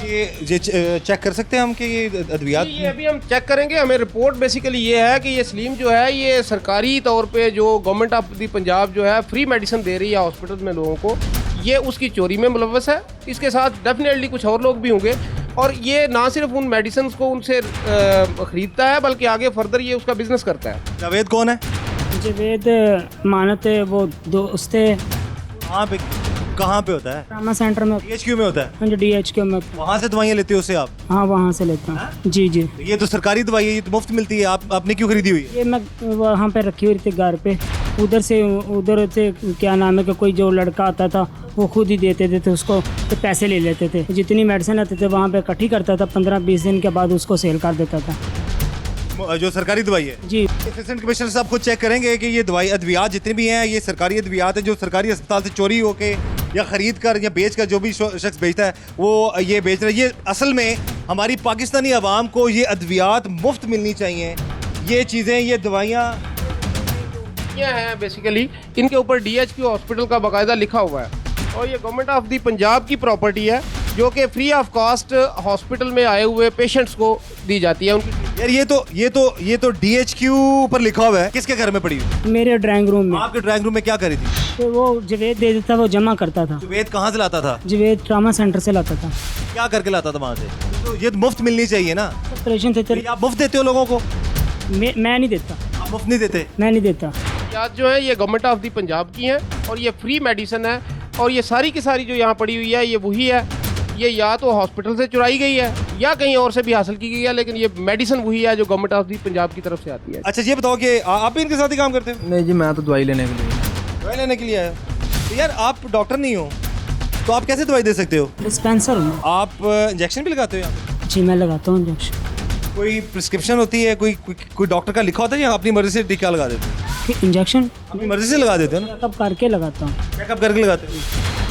ये चेक कर सकते हैं हम कि ये अद्वियात? ये अभी हम चेक करेंगे। हमें रिपोर्ट बेसिकली ये है कि ये सलीम जो है ये सरकारी तौर पे जो गवर्नमेंट ऑफ द पंजाब जो है फ्री मेडिसिन दे रही है हॉस्पिटल में लोगों को, ये उसकी चोरी में मुलव्वस है। इसके साथ डेफिनेटली कुछ और लोग भी होंगे, और ये ना सिर्फ उन मेडिसिन को उनसे ख़रीदता है बल्कि आगे फर्दर ये उसका बिजनेस करता है। जावेद कौन है? जवेद मानत है, वो दोस्त है। कहाँ पे होता है? ट्रामा सेंटर में। DHQ में होता है? हाँ जी, DHQ में। वहाँ से दवाइयाँ लेते हो उससे आप? हाँ, वहाँ से लेता हूँ। जी जी। ये तो सरकारी दवाई है, ये तो मुफ्त मिलती है, आपने क्यों खरीदी हुई है? ये मैं वहाँ पे रखी हुई थी घर पे, उधर से क्या नाम है कि कोई जो लड़का आता था वो खुद ही देते थे, तो उसको तो पैसे ले लेते थे। जितनी मेडिसिन आते थे वहाँ पे इकट्ठी करता था, 15-20 दिन के बाद उसको सेल कर देता था। जो सरकारी दवाई है जी। असिस्टेंट कमिश्नर साहब खुद चेक करेंगे कि ये दवाई अद्वियात जितनी भी हैं ये सरकारी अद्वियात है, जो सरकारी अस्पताल से चोरी होके या ख़रीद कर या बेच कर जो भी शख्स बेचता है वो ये बेच रहा है। ये असल में हमारी पाकिस्तानी आवाम को ये अद्वियात मुफ्त मिलनी चाहिए। ये चीज़ें, ये दवाइयाँ हैं बेसिकली, इनके ऊपर DHQ हॉस्पिटल का बाकायदा लिखा हुआ है, और ये गवर्नमेंट ऑफ द पंजाब की प्रॉपर्टी है जो कि फ्री ऑफ कॉस्ट हॉस्पिटल में आए हुए पेशेंट्स को दी जाती है उनकी। यार ये तो DHQ पर लिखा हुआ है। किसके घर में पड़ी हुई? मेरे ड्राइंग रूम में। आपके ड्राइंग रूम में क्या करी थी? तो वो जवेद दे देता, वो जमा करता था। जवेद कहाँ से लाता था? जवेद ट्रामा सेंटर से लाता था। क्या करके लाता था वहाँ से? तो ये तो मुफ्त मिलनी चाहिए ना। ऑपरेशन थे। आप मुफ्त देते हो लोगों को? मैं नहीं देता। आप मुफ्त नहीं देते? मैं नहीं देता। याद जो है ये गवर्नमेंट ऑफ द पंजाब की हैं और ये फ्री मेडिसिन है, और ये सारी की सारी जो यहाँ पड़ी हुई है ये वही है। ये या तो हॉस्पिटल से चुराई गई है या कहीं और से भी हासिल की गई है, लेकिन ये मेडिसिन वही है जो गवर्नमेंट ऑफ द पंजाब की तरफ से आती है। अच्छा, ये बताओ कि आप भी इनके साथ ही काम करते हो? नहीं जी, मैं तो दवाई लेने के लिए। दवाई लेने के लिए आया? तो यार आप डॉक्टर नहीं हो तो आप कैसे दवाई दे सकते हो? डिस्पेंसर हूँ। आप इंजेक्शन भी लगाते हो यहाँ पे? जी, मैं लगाता हूँ इंजेक्शन। कोई प्रिस्क्रिप्शन होती है, कोई डॉक्टर का लिखा होता है या अपनी मर्जी से टीका लगा देते हो? इंजेक्शन अपनी मर्जी से लगा देते हो ना? चेकअप करके लगाता हूँ। चेकअप करके लगाते हो?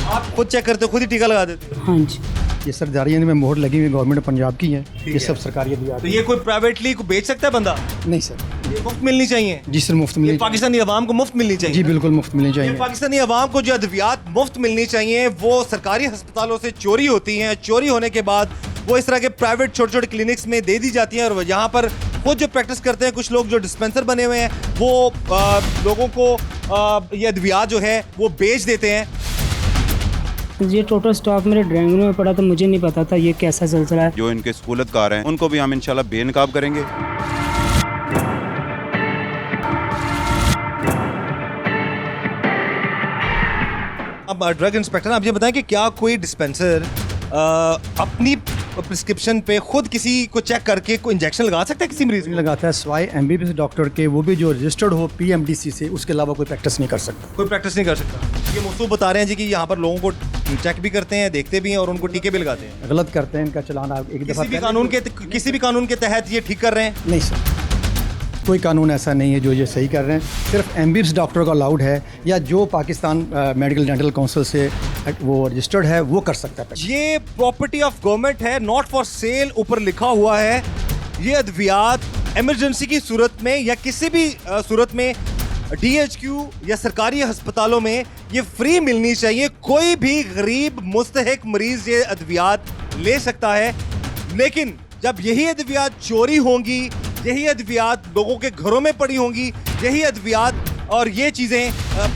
आप खुद चेक करते हो, खुद ही टीका लगा देते हो? हाँ जी। ये सर जारियाँ में मोहर लगी हुई गवर्नमेंट पंजाब की है, ये सब सरकारी अद्वियात। तो ये कोई प्राइवेटली को बेच सकता है बंदा? नहीं सर, ये मुफ्त मिलनी चाहिए। जी सर, मुफ्त मिलनी। पाकिस्तानी अवाम को मुफ्त मिलनी चाहिए। जी बिल्कुल मुफ्त मिलनी चाहिए। पाकिस्तानी अवाम को जो अद्वियात मुफ्त मिलनी चाहिए, वो सरकारी अस्पतालों से चोरी होती हैं। चोरी होने के बाद वो इस तरह के प्राइवेट छोटे छोटे क्लिनिक्स में दे दी जाती हैं, और यहाँ पर खुद जो प्रैक्टिस करते हैं कुछ लोग जो डिस्पेंसर बने हुए हैं, वो लोगों को ये अद्वियात जो है वो बेच देते हैं। ये टोटल स्टॉक मेरे ड्राइंग रूम में पड़ा, तो मुझे नहीं पता था ये कैसा सिलसिला है। जो इनके सहूलतकार हैं उनको भी हम इंशाल्लाह बेनकाब करेंगे। अब ड्रग इंस्पेक्टर, आप ये बताएं कि क्या कोई डिस्पेंसर अपनी प्रिस्क्रिप्शन पे खुद किसी को चेक करके कोई इंजेक्शन लगा सकता है किसी मरीज में? लगाता है, सिवाय MBBS डॉक्टर के, वो भी जो रजिस्टर्ड हो PMDC से, उसके अलावा कोई प्रैक्टिस नहीं कर सकता। कोई प्रैक्टिस नहीं कर सकता। ये मौसूफ बता रहे हैं जी कि यहाँ पर लोगों को चेक भी करते हैं, देखते भी हैं और उनको टीके भी लगाते हैं। गलत करते हैं, इनका चलान आप एक दफ़ा किसी भी कानून के तहत ये ठीक कर रहे हैं? नहीं सर, कोई कानून ऐसा नहीं है जो ये सही कर रहे हैं। सिर्फ एमबीबीएस डॉक्टर का अलाउड है, या जो पाकिस्तान मेडिकल डेंटल काउंसिल से वो रजिस्टर्ड है वो कर सकता है। ये प्रॉपर्टी ऑफ गवर्नमेंट है, नॉट फॉर सेल ऊपर लिखा हुआ है। ये अद्वियात इमरजेंसी की सूरत में या किसी भी सूरत में डीएचक्यू या सरकारी अस्पतालों में ये फ्री मिलनी चाहिए। कोई भी गरीब मुस्तहिक मरीज ये अद्वियात ले सकता है। लेकिन जब यही अद्वियात चोरी होंगी, यही अद्वियात लोगों के घरों में पड़ी होंगी, यही अद्वियात और ये चीज़ें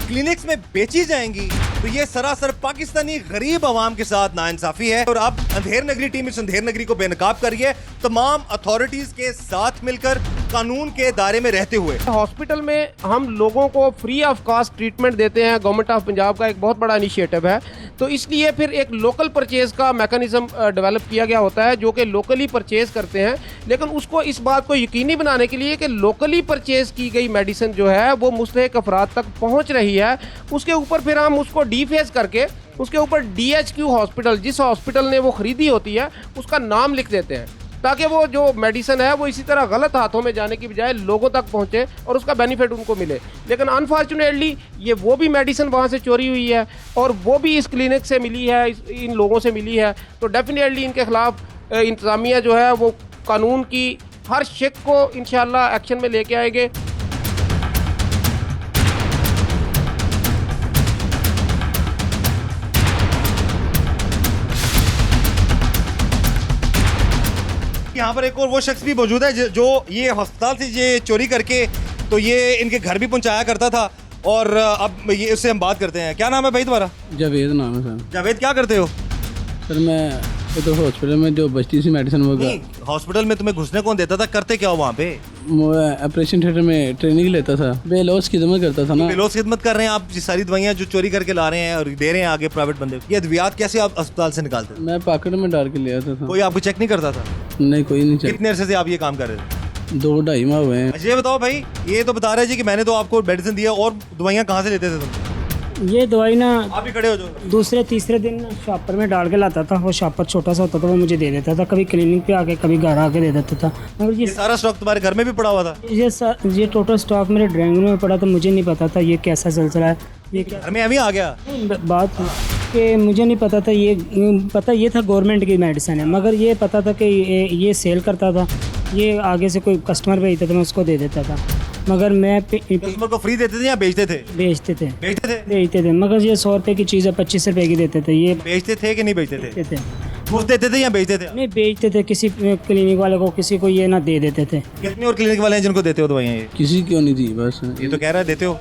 क्लिनिक्स में बेची जाएंगी, तो ये सरासर पाकिस्तानी गरीब आवाम के साथ नाइंसाफ़ी है। और अब अंधेर नगरी टीम इस अंधेर नगरी को बेनकाब करिए, तमाम अथॉरिटीज़ के साथ मिलकर कानून के दायरे में रहते हुए। हॉस्पिटल में हम लोगों को फ्री ऑफ कॉस्ट ट्रीटमेंट देते हैं। गवर्नमेंट ऑफ पंजाब का एक बहुत बड़ा इनिशिएटिव है, तो इसलिए फिर एक लोकल परचेज़ का मैकेनिज्म डेवलप किया गया होता है जो कि लोकली परचेज़ करते हैं। लेकिन उसको इस बात को यकीनी बनाने के लिए कि लोकली परचेज़ की गई मेडिसिन जो है वो मुस्तहिक अफराद तक पहुंच रही है, उसके ऊपर फिर हम उसको डीफेस करके उसके ऊपर डीएचक्यू हॉस्पिटल, जिस हॉस्पिटल ने वो ख़रीदी होती है, उसका नाम लिख देते हैं, ताकि वो जो मेडिसिन है वो इसी तरह गलत हाथों में जाने की बजाय लोगों तक पहुंचे और उसका बेनिफिट उनको मिले। लेकिन अनफॉर्चुनेटली ये वो भी मेडिसिन वहाँ से चोरी हुई है और वो भी इस क्लिनिक से मिली है, इन लोगों से मिली है। तो डेफिनेटली इनके खिलाफ इंतज़ामिया जो है वो कानून की हर शिक को इंशाल्लाह एक्शन में लेके आएंगे। यहाँ पर एक और वो शख्स भी मौजूद है जो ये अस्पताल से ये चोरी करके तो ये इनके घर भी पहुँचाया करता था, और अब ये उससे हम बात करते हैं। क्या नाम है भाई तुम्हारा? जावेद नाम है सर। जावेद, क्या करते हो? सर मैं तो हॉस्पिटल में जो बचती सी मेडिसिन वगैरह। हॉस्पिटल में तुम्हें घुसने कौन देता था? करते क्या हो वहाँ पे? ऑपरेशन थिएटर में ट्रेनिंग लेता था, बेलौस खिदमत करता था ना। बेलौस खिदमत कर रहे हैं आप? ये सारी दवाइयाँ जो चोरी करके ला रहे हैं और दे रहे हैं आगे प्राइवेट बंदे, ये अद्वियात कैसे आप अस्पताल से निकालते थे? मैं पॉकेट में डाल के ले आता था। कोई आपको चेक नहीं करता था? नहीं, कोई नहीं चेक। कितने अरसे से आप ये काम कर रहे थे? 2-2.5 माह हुए हैं। ये बताओ भाई, ये तो बता रहे जी कि मैंने तो आपको मेडिसिन दिया, और दवाइयाँ कहाँ से लेते थे तुम? ये दवाई ना आप ही खड़े हो जो दूसरे तीसरे दिन शॉपर में डाल के लाता था। वो शॉपर छोटा सा होता था, वो मुझे दे देता था, कभी क्लिनिक पे आके कभी घर आके दे देता था। मगर ये सारा स्टॉक तुम्हारे घर में भी पड़ा हुआ था? ये टोटल स्टॉक मेरे ड्राइंग रूम में पड़ा था। मुझे नहीं पता था ये कैसा सिलसिला है, ये क्या घर में अभी आ गया बात कि मुझे नहीं पता था। ये था गवर्नमेंट की मेडिसिन है, मगर ये पता था कि ये सेल करता था, ये आगे से कोई कस्टमर भेजता था, मैं उसको दे देता था। मगर मैं कस्टमर को फ्री देते थे या बेचते थे? बेचते थे। मगर ये 100 रुपये की चीज़ है 25 रुपये की देते थे। ये बेचते थे कि नहीं बेचते थे? मुफ्त देते थे या बेचते थे? नहीं, बेचते थे। किसी क्लिनिक वाले को, किसी को ये ना दे देते थे। कितने और क्लिनिक वाले हैं जिनको देते हो दवाइयाँ? ये किसी क्यों नहीं दी, बस ये तो कह रहा है देते हो।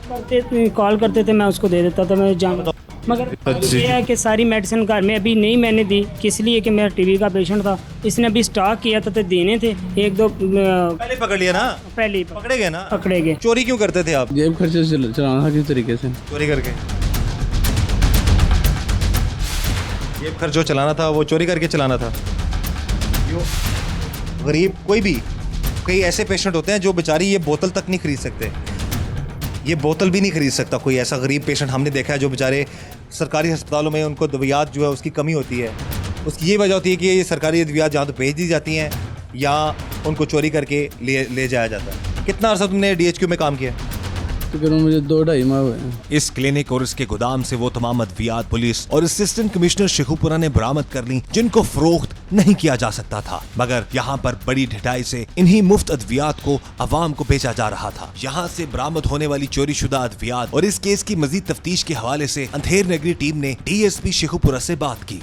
कॉल करते थे, मैं उसको दे देता था, मैं जान। मगर ये है कि सारी मेडिसिन घर में अभी नहीं मैंने दी, किस लिए कि मेरा टीबी का पेशेंट था, इसने अभी स्टॉक किया था तो देने थे। 1-2 पहले पकड़ लिया ना? पहले पकड़े गए ना? पकड़े गए। चोरी क्यों करते थे आप? जेब खर्चे चलाना था किस तरीके से, चोरी करके। जेब खर्च जो चलाना था वो चोरी करके चलाना था। गरीब कोई भी, कई ऐसे पेशेंट होते हैं जो बेचारी ये बोतल तक नहीं खरीद सकते, ये बोतल भी नहीं खरीद सकता। कोई ऐसा गरीब पेशेंट हमने देखा है जो बेचारे सरकारी अस्पतालों में उनको दवाइयात जो है उसकी कमी होती है। उसकी ये वजह होती है कि ये सरकारी दवाइयात जहाँ तो भेज दी जाती हैं या उनको चोरी करके ले जाया जाता है। कितना अर्सा तुमने डीएचक्यू में काम किया? तकरीबन मुझे 2-2.5 माह हुए हैं। इस क्लिनिक और इसके गोदाम से वो तमाम अद्वियात पुलिस और असिस्टेंट कमिश्नर शेखुपुरा ने बरामद कर ली जिनको फरोख्त नहीं किया जा सकता था, मगर यहाँ पर बड़ी ढिठाई से इन्हीं मुफ्त अद्वियात को अवाम को बेचा जा रहा था। यहाँ से बरामद होने वाली चोरी शुदा अद्वियात और इस केस की मजीद तफ्तीश के हवाले से अंधेर नगरी टीम ने डीएसपी शेखुपुरा से बात की।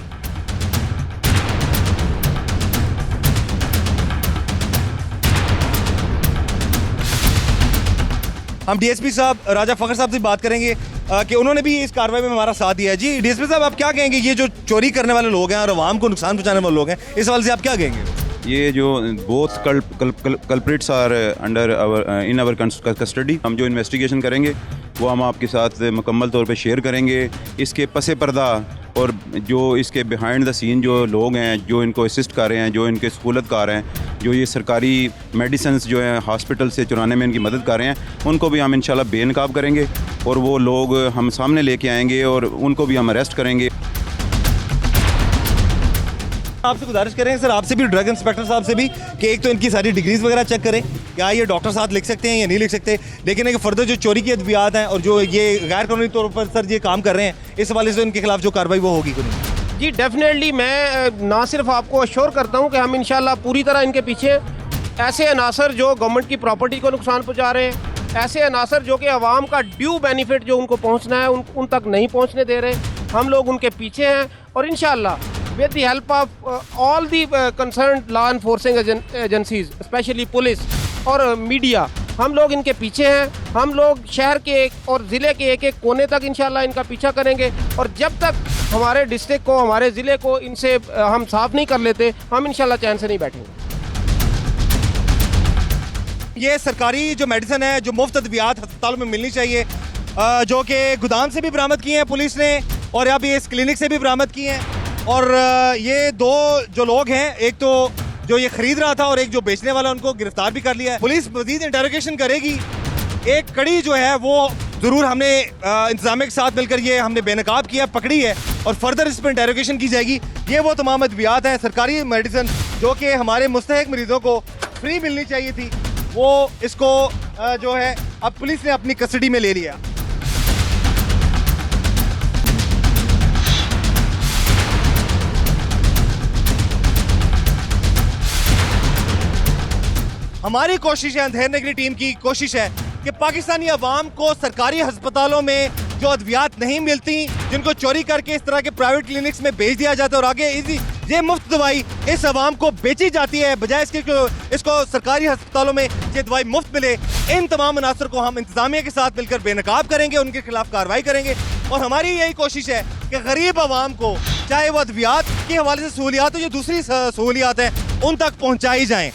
हम डीएसपी साहब राजा फखर साहब से बात करेंगे कि उन्होंने भी इस कार्रवाई में हमारा साथ दिया है। जी डीएसपी साहब, आप क्या कहेंगे, ये जो चोरी करने वाले लोग हैं और आवाम को नुकसान पहुंचाने वाले लोग हैं, इस हवाले से आप क्या कहेंगे? ये जो both culprits are under in our custody. हम जो इन्वेस्टिगेशन करेंगे वो हम आपके साथ मुकम्मल तौर पे शेयर करेंगे। इसके पसे पर्दा और जो इसके बिहाइंड द सीन जो लोग हैं जो इनको असिस्ट कर रहे हैं, जो इनके सहूलतकार हैं, जो ये सरकारी मेडिसिन्स जो हैं हॉस्पिटल से चुराने में इनकी मदद कर रहे हैं, उनको भी हम इंशाल्लाह बेनकाब करेंगे और वो लोग हम सामने लेके आएंगे और उनको भी हम अरेस्ट करेंगे। आपसे गुजारिश करें सर, आपसे भी, ड्रग इंस्पेक्टर साहब से भी, कि एक तो इनकी सारी डिग्रीज वगैरह चेक करें, क्या ये डॉक्टर साथ लिख सकते हैं या नहीं लिख सकते, लेकिन एक फर्दर जो चोरी की अद्वियात हैं और जो ये गैर कानूनी तौर पर सर ये काम कर रहे हैं, इस हवाले से इनके खिलाफ जो कार्रवाई वो होगी कि नहीं? जी डेफिनेटली, मैं ना सिर्फ आपको अश्योर करता हूँ कि हम इंशाल्लाह पूरी तरह इनके पीछे, ऐसे अनासर जो गवर्नमेंट की प्रॉपर्टी को नुकसान पहुँचा रहे हैं, ऐसे अनासर जो कि अवाम का ड्यू बेनिफिट जो उनको पहुँचना है उन तक नहीं पहुँचने दे रहे, हम लोग उनके पीछे हैं। और इंशाल्लाह with the help of all the concerned law enforcing agencies, especially police और मीडिया, हम लोग इनके पीछे हैं। हम लोग शहर के एक और ज़िले के एक एक कोने तक इंशाल्लाह इनका पीछा करेंगे, और जब तक हमारे डिस्ट्रिक्ट को, हमारे ज़िले को इनसे हम साफ नहीं कर लेते, हम इंशाल्लाह चैन से नहीं बैठेंगे। ये सरकारी जो मेडिसिन है, जो मुफ्त अद्वियात अस्पतालों में मिलनी चाहिए, जो कि गोदाम से भी बरामद किए हैं पुलिस ने, और अब ये इस क्लिनिक से भी बरामद किए हैं। और ये दो जो लोग हैं, एक तो जो ये खरीद रहा था और एक जो बेचने वाला, उनको गिरफ्तार भी कर लिया है। पुलिस मजीद इंटेरोगेशन करेगी। एक कड़ी जो है वो ज़रूर हमने इंतजामिया के साथ मिलकर ये हमने बेनकाब किया, पकड़ी है, और फर्दर इस पर इंटेरोगेशन की जाएगी। ये वो तमाम अद्वियात हैं, सरकारी मेडिसिन जो कि हमारे मुस्तहिक मरीजों को फ्री मिलनी चाहिए थी, वो इसको जो है अब पुलिस ने अपनी कस्टडी में ले लिया। हमारी कोशिश है, अंधेर नगरी टीम की कोशिश है कि पाकिस्तानी अवाम को सरकारी अस्पतालों में जो अद्वियात नहीं मिलती, जिनको चोरी करके इस तरह के प्राइवेट क्लिनिक्स में बेच दिया जाता है, और आगे ये मुफ्त दवाई इस अवाम को बेची जाती है, बजाय इसके इसको सरकारी अस्पतालों में ये दवाई मुफ्त मिले। इन तमाम अनासर को हम इंतजामिया के साथ मिलकर बेनकाब करेंगे, उनके खिलाफ कार्रवाई करेंगे, और हमारी यही कोशिश है कि गरीब अवाम को, चाहे वो अद्वियात के हवाले से सहूलियात हो या दूसरी सहूलियात हैं, उन तक पहुँचाई जाएँ।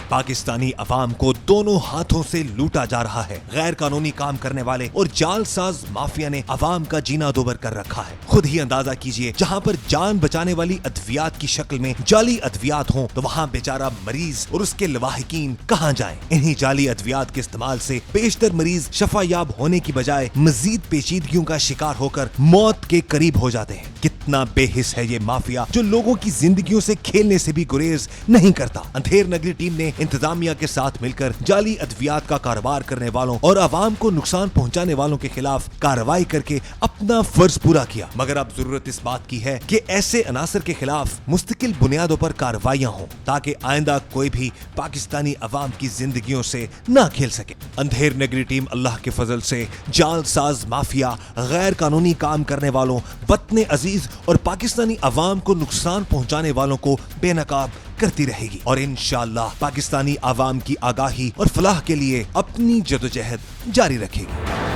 पाकिस्तानी अवाम को दोनों हाथों से लूटा जा रहा है। गैर कानूनी काम करने वाले और जालसाज माफिया ने अवाम का जीना दोबर कर रखा है। खुद ही अंदाजा कीजिए, जहां पर जान बचाने वाली अद्वियात की शक्ल में जाली अद्वियात हों, तो वहां बेचारा मरीज और उसके लवाहिकीन कहां जाएं? इन्हीं जाली अद्वियात के इस्तेमाल से बेशतर मरीज शफायाब होने की बजाय मजीद पेचीदगियों का शिकार होकर मौत के करीब हो जाते हैं। कितना बेहिस है ये माफिया, जो लोगों की जिंदगियों से खेलने से भी गुरेज नहीं करता। अंधेर नगरी टीम ने इंतजामिया के साथ मिलकर जाली अद्वियात का कारोबार करने वालों और अवाम को नुकसान पहुंचाने वालों के खिलाफ कार्रवाई करके अपना फर्ज पूरा किया। मगर अब जरूरत इस बात की है कि ऐसे अनासर के खिलाफ मुस्तकिल बुनियादों पर कार्रवाइयां हों, ताकि आइंदा कोई भी पाकिस्तानी अवाम की जिंदगियों से ना खेल सके। अंधेर नगरी टीम अल्लाह के फजल से जालसाज माफिया, गैर कानूनी काम करने वालों, वतन अजीज और पाकिस्तानी अवाम को नुकसान पहुंचाने वालों को बेनकाब करती रहेगी, और इंशाअल्लाह पाकिस्तानी अवाम की आगाही और फलाह के लिए अपनी जदोजहद जारी रखेगी।